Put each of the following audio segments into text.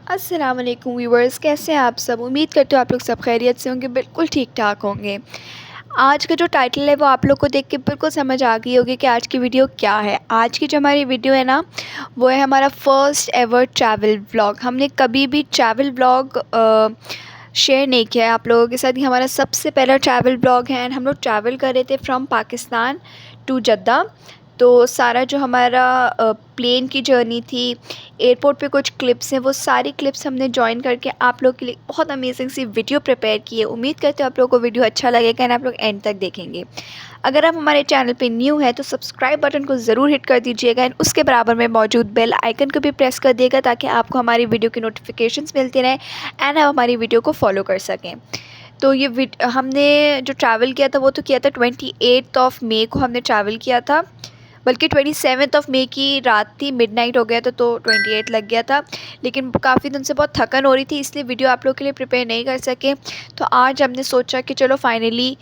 अस्सलाम वालेकुम व्यूवर्स, कैसे हैं आप सब। उम्मीद करते हो आप लोग सब खैरियत से होंगे, बिल्कुल ठीक ठाक होंगे। आज का जो टाइटल है वो आप लोग को देख के बिल्कुल समझ आ गई होगी कि आज की वीडियो क्या है। आज की जो हमारी वीडियो है ना, वो है हमारा फर्स्ट एवर ट्रैवल व्लॉग। हमने कभी भी ट्रैवल व्लॉग शेयर नहीं किया है आप लोगों के साथ। ये हमारा सबसे पहला ट्रैवल व्लॉग है एंड हम लोग ट्रैवल कर रहे थे फ्रॉम पाकिस्तान टू जद्दा। तो सारा जो हमारा प्लेन की जर्नी थी, एयरपोर्ट पे कुछ क्लिप्स हैं, वो सारी क्लिप्स हमने जॉइन करके आप लोग के लिए बहुत अमेजिंग सी वीडियो प्रिपेयर की है। उम्मीद करते हो आप लोगों को वीडियो अच्छा लगेगा एंड आप लोग एंड तक देखेंगे। अगर आप हमारे चैनल पे न्यू है तो सब्सक्राइब बटन को ज़रूर हिट कर दीजिएगा एंड उसके बराबर में मौजूद बेल आइकन को भी प्रेस कर दिएगा ताकि आपको हमारी वीडियो की नोटिफिकेशंस मिलती रहें एंड आप हमारी वीडियो को फॉलो कर सकें। तो ये हमने जो ट्रैवल किया था वो तो किया था 28 मई को हमने ट्रैवल किया था, बल्कि 27 मई की रात थी, मिडनाइट हो गया था तो 28 लग गया था। लेकिन काफ़ी दिन से बहुत थकन हो रही थी, इसलिए वीडियो आप लोग के लिए प्रिपेयर नहीं कर सके। तो आज हमने सोचा कि चलो फाइनली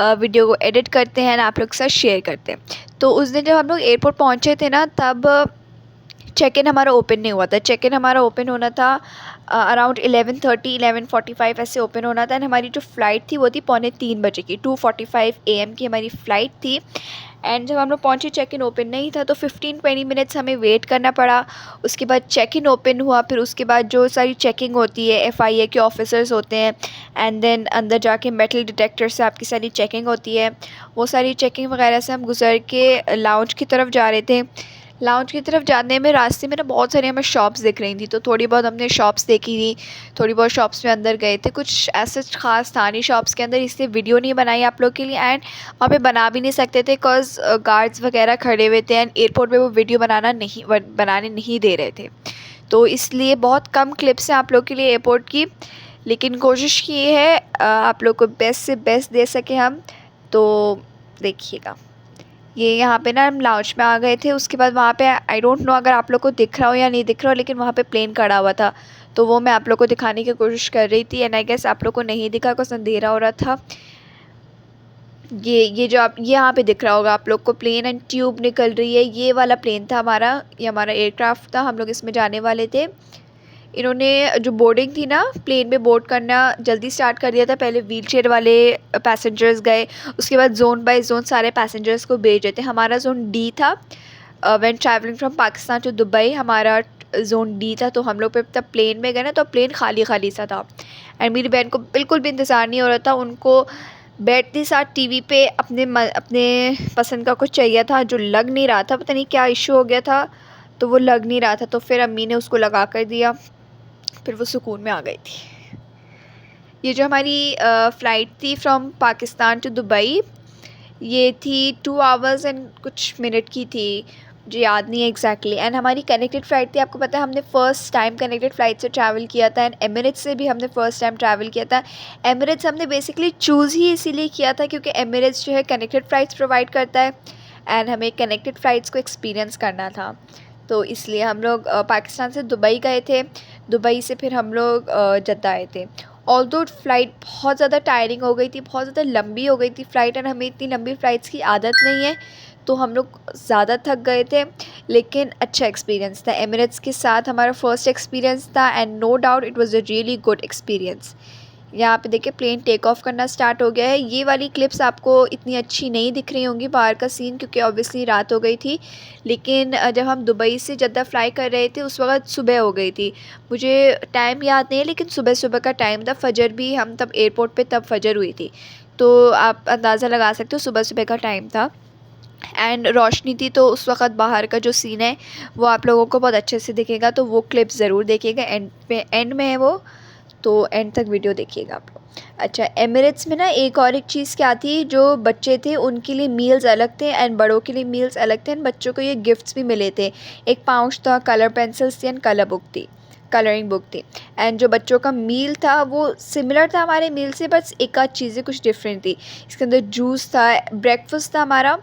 वीडियो को एडिट करते हैं और आप लोग के साथ शेयर करते हैं। तो उस दिन जब हम लोग एयरपोर्ट पहुँचे थे ना, तब चेक इन हमारा ओपन नहीं हुआ था। चेक इन हमारा ओपन होना था अराउंड 11:30 11:45 ऐसे ओपन होना था एंड हमारी जो फ़्लाइट थी वो थी 2:45 की, 2:45 AM की हमारी फ़्लाइट थी। एंड जब हम लोग पहुँचे चेक इन ओपन नहीं था, तो 15-20 मिनट्स हमें वेट करना पड़ा। उसके बाद चेक इन ओपन हुआ, फिर उसके बाद जो सारी चेकिंग होती है, FIA के ऑफिसर्स होते हैं एंड देन अंदर जाके मेटल डिटेक्टर से आपकी सारी चेकिंग होती है। वो सारी चेकिंग वगैरह से हम गुजर के लाउंज की तरफ जा रहे थे। लाउंज की तरफ जाने में रास्ते में ना बहुत सारी हमें शॉप्स दिख रही थी, तो थोड़ी बहुत हमने शॉप्स देखी थी, थोड़ी बहुत शॉप्स में अंदर गए थे। कुछ ऐसे ख़ास था नहीं शॉप्स के अंदर, इसलिए वीडियो नहीं बनाई आप लोग के लिए एंड वहाँ पे बना भी नहीं सकते थे बिकॉज़ गार्ड्स वगैरह खड़े हुए थे एंड एयरपोर्ट पे वो वीडियो बनाने नहीं दे रहे थे। तो इसलिए बहुत कम क्लिप्स हैं आप लोग के लिए एयरपोर्ट की, लेकिन कोशिश की है आप लोग को बेस्ट से बेस्ट दे सकें हम। तो देखिएगा, ये यहाँ पे ना हम लाउंज में आ गए थे। उसके बाद वहाँ पे आई डोंट नो अगर आप लोग को दिख रहा हो या नहीं दिख रहा हो, लेकिन वहाँ पे प्लेन खड़ा हुआ था, तो वो मैं आप लोग को दिखाने की कोशिश कर रही थी एंड आई गेस आप लोग को नहीं दिखा बिकॉज़ अंधेरा हो रहा था। ये जो आप ये यहाँ पे दिख रहा होगा आप लोग को, प्लेन एंड ट्यूब निकल रही है, ये वाला प्लेन था हमारा, ये हमारा एयरक्राफ्ट था, हम लोग इसमें जाने वाले थे। इन्होंने जो बोर्डिंग थी ना, प्लेन में बोर्ड करना जल्दी स्टार्ट कर दिया था। पहले व्हीलचेयर वाले पैसेंजर्स गए, उसके बाद ज़ोन बाय ज़ोन सारे पैसेंजर्स को भेज रहे थे। हमारा ज़ोन D था। When travelling from Pakistan to Dubai हमारा ज़ोन D था। तो हम लोग पे तब प्लेन में गए ना, तो प्लेन खाली खाली सा था एंड मेरी बहन को बिल्कुल भी इंतज़ार नहीं हो रहा था। उनको बैठते साथ टीवी पे अपने पसंद का कुछ चाहिए था जो लग नहीं रहा था, पता नहीं क्या इशू हो गया था, तो वो लग नहीं रहा था। तो फिर अम्मी ने उसको लगा कर दिया, फिर वो सुकून में आ गई थी। ये जो हमारी फ़्लाइट थी फ्रॉम पाकिस्तान टू दुबई, ये थी 2 आवर्स एंड कुछ मिनट की थी, मुझे याद नहीं है एग्जैक्टली। एंड हमारी कनेक्टेड फ़्लाइट थी, आपको पता है हमने फ़र्स्ट टाइम कनेक्टेड फ़्लाइट से ट्रैवल किया था एंड एमिरेट्स से भी हमने फ़र्स्ट टाइम ट्रैवल किया था। एमिरेट्स हमने बेसिकली चूज़ ही इसीलिए किया था क्योंकि एमिरेट्स जो है कनेक्टेड फ़्लाइट्स प्रोवाइड करता है एंड हमें कनेक्टेड फ़्लाइट्स को एक्सपीरियंस करना था। तो इसलिए हम लोग पाकिस्तान से दुबई गए थे, दुबई से फिर हम लोग जद्दा आए थे। ऑल्दो फ़्लाइट बहुत ज़्यादा टायरिंग हो गई थी, बहुत ज़्यादा लंबी हो गई थी फ़्लाइट एंड हमें इतनी लंबी फ़्लाइट्स की आदत नहीं है, तो हम लोग ज़्यादा थक गए थे। लेकिन अच्छा एक्सपीरियंस था, एमिरेट्स के साथ हमारा फ़र्स्ट एक्सपीरियंस था and no doubt it was a really good experience. यहाँ पे देखिए प्लेन टेक ऑफ करना स्टार्ट हो गया है। ये वाली क्लिप्स आपको इतनी अच्छी नहीं दिख रही होंगी बाहर का सीन, क्योंकि ऑब्वियसली रात हो गई थी। लेकिन जब हम दुबई से जद्दा फ़्लाई कर रहे थे उस वक़्त सुबह हो गई थी, मुझे टाइम याद नहीं है लेकिन सुबह-सुबह का टाइम था। फ़जर भी हम तब एयरपोर्ट पे तब फ़जर हुई थी, तो आप अंदाज़ा लगा सकते हो सुबह-सुबह का टाइम था एंड रोशनी थी। तो उस वक़्त बाहर का जो सीन है वो आप लोगों को बहुत अच्छे से दिखेगा, तो वो क्लिप ज़रूर देखिएगा। एंड में है वो, तो एंड तक वीडियो देखिएगा आप लोग। अच्छा, एमिरेट्स में ना एक और एक चीज़ क्या थी, जो बच्चे थे उनके लिए मील्स अलग थे एंड बड़ों के लिए मील्स अलग थे एंड बच्चों को ये गिफ्ट्स भी मिले थे। एक पाउच था, कलर पेंसिल्स थी एंड कलरिंग बुक थी एंड जो बच्चों का मील था वो सिमिलर था हमारे मील से, बस एक आध चीज़ें कुछ डिफरेंट थी। इसके अंदर जूस था, ब्रेकफास्ट था हमारा,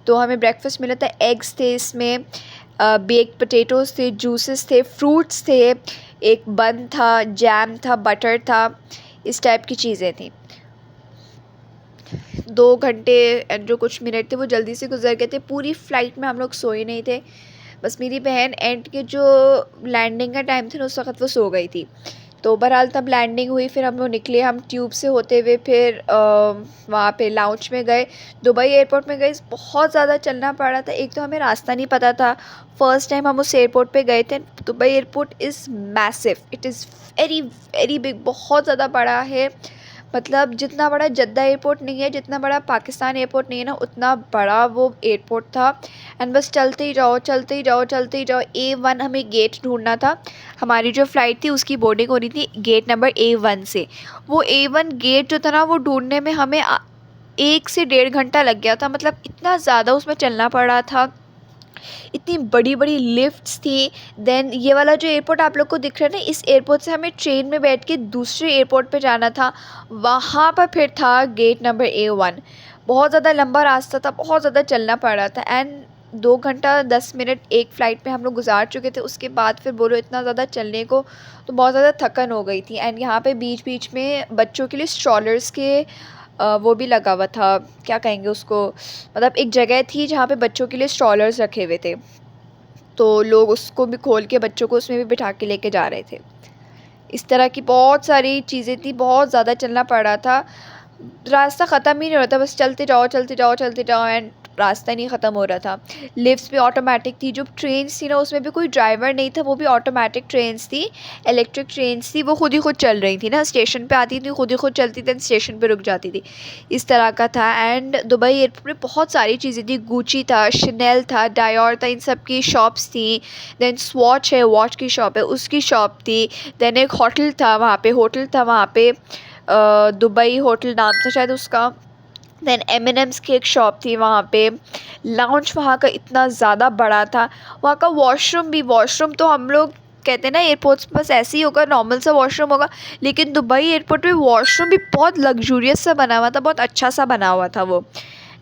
तो हमें ब्रेकफास्ट मिला था, एग्स थे इसमें, बेक्ड पोटैटोज़ थे, जूसेस थे, फ्रूट्स थे, एक बन था, जैम था, बटर था, इस टाइप की चीज़ें थी। 2 घंटे एंड जो कुछ मिनट थे वो जल्दी से गुजर गए थे। पूरी फ़्लाइट में हम लोग सोए नहीं थे, बस मेरी बहन एंड के जो लैंडिंग का टाइम था ना उस वक़्त वो सो गई थी। तो बहरहाल तब लैंडिंग हुई, फिर हम लोग निकले, हम ट्यूब से होते हुए फिर वहाँ पे लाउंज में गए। दुबई एयरपोर्ट में गए, बहुत ज़्यादा चलना पड़ा था। एक तो हमें रास्ता नहीं पता था, फर्स्ट टाइम हम उस एयरपोर्ट पे गए थे। Dubai airport is massive, it is very very big, बहुत ज़्यादा बड़ा है। मतलब जितना बड़ा जद्दा एयरपोर्ट नहीं है, जितना बड़ा पाकिस्तान एयरपोर्ट नहीं है ना, उतना बड़ा वो एयरपोर्ट था। एंड बस चलते ही जाओ, चलते ही जाओ, चलते ही जाओ। A1 हमें गेट ढूंढना था, हमारी जो फ़्लाइट थी उसकी बोर्डिंग हो रही थी गेट नंबर A1 से। वो A1 गेट जो था ना वो ढूंढने में हमें 1 से 1.5 घंटा लग गया था। मतलब इतना ज़्यादा उसमें चलना पड़ा था, इतनी बड़ी बड़ी लिफ्ट्स थी। देन ये वाला जो एयरपोर्ट आप लोग को दिख रहा है ना, इस एयरपोर्ट से हमें ट्रेन में बैठ के दूसरे एयरपोर्ट पे जाना था, वहाँ पर फिर था गेट नंबर A1। बहुत ज़्यादा लंबा रास्ता था, बहुत ज़्यादा चलना पड़ रहा था। एंड 2 घंटा 10 मिनट एक फ़्लाइट में हम लोग गुजार चुके थे। उसके बाद फिर बोलो इतना ज़्यादा चलने को, तो बहुत ज़्यादा थकन हो गई थी। एंड यहाँ पे बीच बीच में बच्चों के लिए स्ट्रॉलर्स के वो भी लगा हुआ था, क्या कहेंगे उसको, मतलब एक जगह थी जहाँ पे बच्चों के लिए स्ट्रॉलर्स रखे हुए थे, तो लोग उसको भी खोल के बच्चों को उसमें भी बिठा के लेके जा रहे थे। इस तरह की बहुत सारी चीज़ें थी, बहुत ज़्यादा चलना पड़ रहा था, रास्ता ख़त्म ही नहीं होता, बस चलते जाओ, चलते जाओ, चलते जाओ। एंड रास्ता नहीं ख़त्म हो रहा था। लिफ्ट्स भी ऑटोमेटिक थी, जो ट्रेन्स थी ना उसमें भी कोई ड्राइवर नहीं था, वो भी ऑटोमेटिक ट्रेन्स थी, इलेक्ट्रिक ट्रेन्स थी, वो खुद ही खुद चल रही थी ना, स्टेशन पे आती थी, खुद ही खुद चलती थी, स्टेशन पे रुक जाती थी, इस तरह का था। एंड दुबई एयरपोर्ट में बहुत सारी चीज़ें थी, गुची था, शनेल था, डायोर था, इन सब की शॉप्स थी। देन स्वॉच है, वॉच की शॉप है, उसकी शॉप थी। देन एक होटल था वहाँ पे, दुबई होटल नाम था शायद उसका। देन M&M's की एक शॉप थी वहाँ पे। लाउंज वहाँ का इतना ज़्यादा बड़ा था। वहाँ का वॉशरूम तो हम लोग कहते हैं ना एयरपोर्ट्स पर बस ऐसे ही होगा, नॉर्मल सा वॉशरूम होगा, लेकिन दुबई एयरपोर्ट में वॉशरूम भी बहुत लग्जूरियस सा बना हुआ था, बहुत अच्छा सा बना हुआ था वो।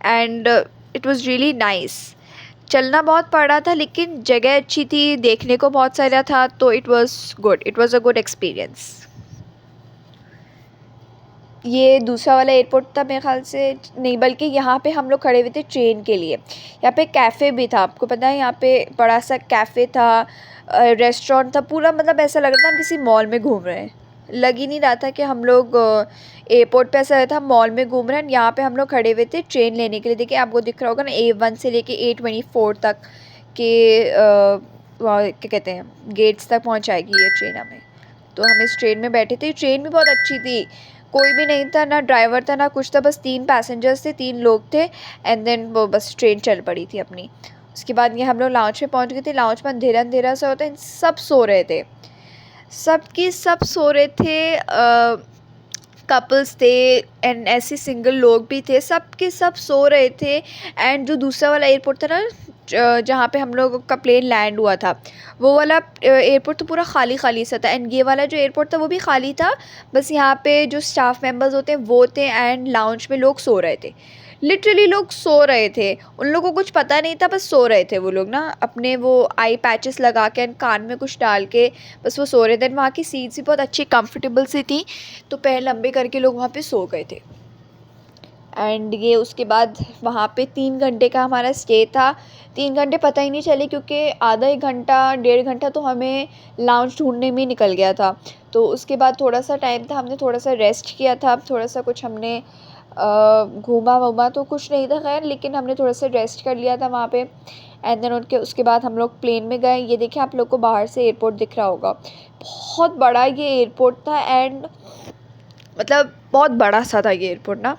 And it was really nice. चलना बहुत पड़ रहा था लेकिन जगह अच्छी थी, देखने को बहुत सारा था, तो it was good, it was a good experience. ये दूसरा वाला एयरपोर्ट था मेरे ख़्याल से, नहीं बल्कि यहाँ पे हम लोग खड़े हुए थे ट्रेन के लिए। यहाँ पे कैफ़े भी था, आपको पता है, यहाँ पे बड़ा सा कैफ़े था, रेस्टोरेंट था पूरा, मतलब ऐसा लग रहा था हम किसी मॉल में घूम रहे हैं। लग ही नहीं रहा था कि हम लोग एयरपोर्ट पे, ऐसा लग रहा था मॉल में घूम रहे हैं। यहाँ पे हम लोग खड़े हुए थे ट्रेन लेने के लिए। देखिए आपको दिख रहा होगा ना, A1 से लेके A24 तक के क्या कहते हैं, गेट्स तक पहुँचाएगी ये ट्रेन हमें। तो हम इस ट्रेन में बैठे थे, ट्रेन भी बहुत अच्छी थी, कोई भी नहीं था, ना ड्राइवर था ना कुछ था, बस 3 पैसेंजर्स थे, 3 लोग थे। एंड देन वो बस ट्रेन चल पड़ी थी अपनी। उसके बाद ये हम लोग लाउंज में पहुंच गए थे। लाउंज में अंधेरा अंधेरा सा होता है, सब सो रहे थे, सब सो रहे थे। कपल्स थे एंड ऐसे सिंगल लोग भी थे, सब के सब सो रहे थे। एंड जो दूसरा वाला एयरपोर्ट था ना, जहाँ पे हम लोग का प्लेन लैंड हुआ था, वो वाला एयरपोर्ट तो पूरा खाली खाली सा था। एंड ये वाला जो एयरपोर्ट था वो भी खाली था, बस यहाँ पे जो स्टाफ मेंबर्स होते हैं वो थे। एंड लाउंज में लोग सो रहे थे, लिटरली लोग सो रहे थे, उन लोगों को कुछ पता नहीं था, बस सो रहे थे वो लोग ना, अपने वो आई पैचेस लगा के एंड कान में कुछ डाल के बस वो सो रहे थे। वहाँ की सीट्स भी बहुत अच्छी कंफर्टेबल सी थी, तो पैर लंबे करके लोग वहाँ पे सो गए थे। एंड ये उसके बाद वहाँ पे 3 घंटे का हमारा स्टे था। 3 घंटे पता ही नहीं चले, क्योंकि आधा 1 घंटा 1.5 घंटा तो हमें लाउंज ढूंढने में ही निकल गया था। तो उसके बाद थोड़ा सा टाइम था, हमने थोड़ा सा रेस्ट किया था, थोड़ा सा कुछ हमने घूमा वूमा तो कुछ नहीं था खैर, लेकिन हमने थोड़ा सा रेस्ट कर लिया था वहाँ पे। एंड देन उसके बाद हम लोग प्लेन में गए। ये देखिए आप लोग को बाहर से एयरपोर्ट दिख रहा होगा, बहुत बड़ा ये एयरपोर्ट था। एंड मतलब बहुत बड़ा सा था ये एयरपोर्ट ना।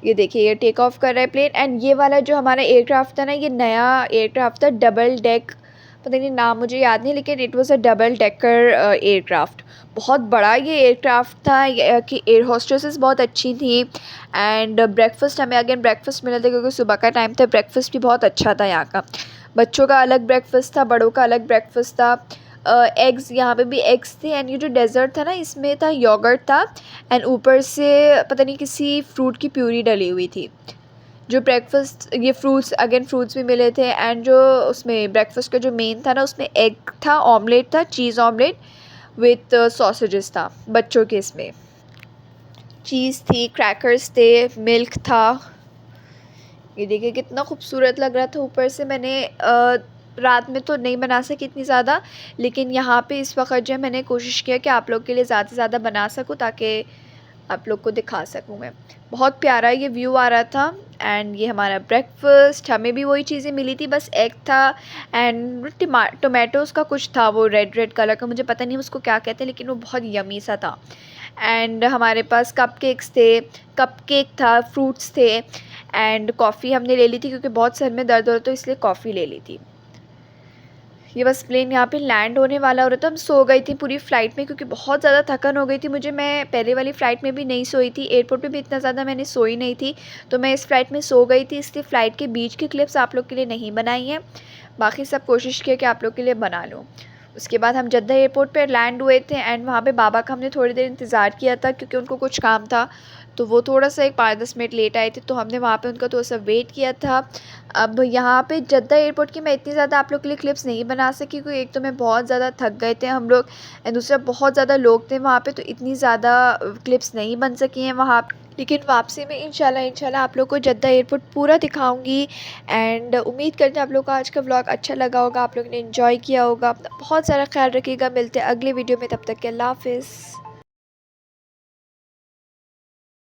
ये देखिए ये टेक ऑफ कर रहा है प्लेन। एंड ये वाला जो हमारा एयरक्राफ्ट था ना, ये नया एयरक्राफ्ट था, डबल डेक, पता नहीं नाम मुझे याद नहीं, लेकिन it was a double decker aircraft. बहुत बड़ा ये एयरक्राफ्ट था। कि एयर होस्टेसेस बहुत अच्छी थी। एंड ब्रेकफास्ट हमें अगेन ब्रेकफास्ट मिला था, क्योंकि सुबह का टाइम था। ब्रेकफास्ट भी बहुत अच्छा था यहाँ का, बच्चों का अलग ब्रेकफास्ट था, बड़ों का अलग ब्रेकफास्ट था। एग्स, यहाँ पे भी एग्स थे। एंड ये जो डेज़र्ट था ना, इसमें था योगर्ट था, एंड ऊपर से पता नहीं किसी फ्रूट की प्यूरी डली हुई थी। जो ब्रेकफास्ट, ये फ्रूट्स अगेन फ्रूट्स भी मिले थे। एंड जो उसमें ब्रेकफास्ट का जो मेन था ना, उसमें एग था, ऑमलेट था, चीज़ ऑमलेट विथ सॉसेजेस था बच्चों के, इसमें चीज़ थी, क्रैकर्स थे, मिल्क था। ये देखिए कितना खूबसूरत लग रहा था। ऊपर से मैंने रात में तो नहीं बना सकी इतनी ज़्यादा, लेकिन यहाँ पे इस वक्त जो है मैंने कोशिश किया कि आप लोग के लिए ज़्यादा से ज़्यादा बना सकूँ ताकि आप लोग को दिखा सकूँ मैं। बहुत प्यारा ये व्यू आ रहा था। एंड ये हमारा ब्रेकफास्ट, हमें भी वही चीज़ें मिली थी, बस एग था एंड टोमेटोज़ का कुछ था, वो रेड रेड कलर का, मुझे पता नहीं उसको क्या कहते हैं, लेकिन वो बहुत यमी सा था। एंड हमारे पास कपकेक्स थे, कपकेक था, फ्रूट्स थे एंड कॉफ़ी हमने ले ली थी क्योंकि बहुत सर में दर्द हो रहा था, तो इसलिए कॉफ़ी ले ली थी। ये बस प्लेन यहाँ पे लैंड होने वाला हो रहा था। हम सो गई थी पूरी फ़्लाइट में क्योंकि बहुत ज़्यादा थकन हो गई थी मुझे। मैं पहले वाली फ़्लाइट में भी नहीं सोई थी, एयरपोर्ट पे भी इतना ज़्यादा मैंने सोई नहीं थी, तो मैं इस फ़्लाइट में सो गई थी, इसलिए फ़्लाइट के बीच की क्लिप्स आप लोग के लिए नहीं बनाई हैं। बाकी सब कोशिश की कि आप लोग के लिए बना लूँ। उसके बाद हम जद्दा एयरपोर्ट पे लैंड हुए थे एंड वहाँ पे बाबा का हमने थोड़ी देर इंतज़ार किया था क्योंकि उनको कुछ काम था, तो वो थोड़ा सा एक 5-10 मिनट लेट आए थे, तो हमने वहाँ पे उनका थोड़ा सा वेट किया था। अब यहाँ पे जद्दा एयरपोर्ट की मैं इतनी ज़्यादा आप लोग के लिए क्लिप्स नहीं बना सकी क्योंकि एक तो मैं बहुत ज़्यादा थक गए थे हम लोग एंड दूसरा बहुत ज़्यादा लोग थे वहाँ पे, तो इतनी ज़्यादा क्लिप्स नहीं बन सकी हैं वहाँ पे। लेकिन वापसी में इंशाल्लाह आप लोग को जद्दा एयरपोर्ट पूरा दिखाऊंगी। एंड उम्मीद करते हैं आप लोग को आज का व्लॉग अच्छा लगा होगा, आप लोगों ने एंजॉय किया होगा। अपना बहुत सारा ख्याल रखिएगा, मिलते हैं अगले वीडियो में, तब तक के अल्लाह हाफिज़।